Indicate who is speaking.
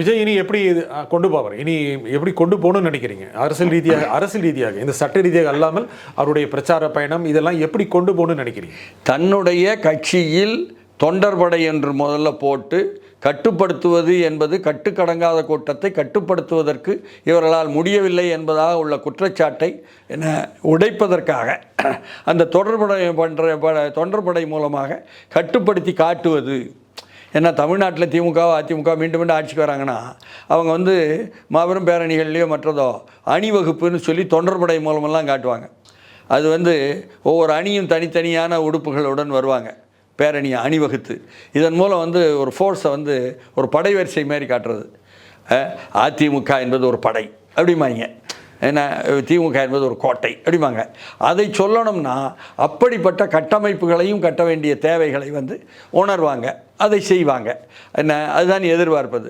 Speaker 1: விஜய் இனி எப்படி கொண்டு போவார், இனி எப்படி கொண்டு போகணும்னு நினைக்கிறீங்க? அரசியல் ரீதியாக இந்த சட்ட ரீதியாக அல்லாமல் அவருடைய பிரச்சார பயணம் இதெல்லாம் எப்படி கொண்டு போகணும்னு நினைக்கிறீங்க?
Speaker 2: தன்னுடைய கட்சியில் தொண்டர்படை என்று முதல்ல போட்டு கட்டுப்படுத்துவது என்பது கட்டுக்கடங்காத கூட்டத்தை கட்டுப்படுத்துவதற்கு இவர்களால் முடியவில்லை என்பதாக உள்ள குற்றச்சாட்டை உடைப்பதற்காக அந்த தொண்டர்படை மூலமாக கட்டுப்படுத்தி காட்டுவது. ஏன்னா தமிழ்நாட்டில் அதிமுக மீண்டும் ஆட்சிக்கு வராங்கன்னா அவங்க மாபெரும் பேரணிகள்லையோ மற்றதோ அணிவகுப்புன்னு சொல்லி தொண்டர்படை மூலமெல்லாம் காட்டுவாங்க. அது ஒவ்வொரு அணியும் தனித்தனியான உடுப்புகளுடன் வருவாங்க, பேரணியை அணிவகுத்து. இதன் மூலம் ஒரு ஃபோர்ஸை ஒரு படை வரிசை மாதிரி காட்டுறது. அதிமுக என்பது ஒரு படை அப்படிமாங்க, ஏன்னா திமுக என்பது ஒரு கோட்டை அப்படிம்பாங்க. அதை சொல்லணும்னா அப்படிப்பட்ட கட்டமைப்புகளையும் கட்ட வேண்டிய தேவைகளை உணர்வாங்க, அதை செய்வாங்க. என்ன அதுதான் எதிர்பார்ப்பது.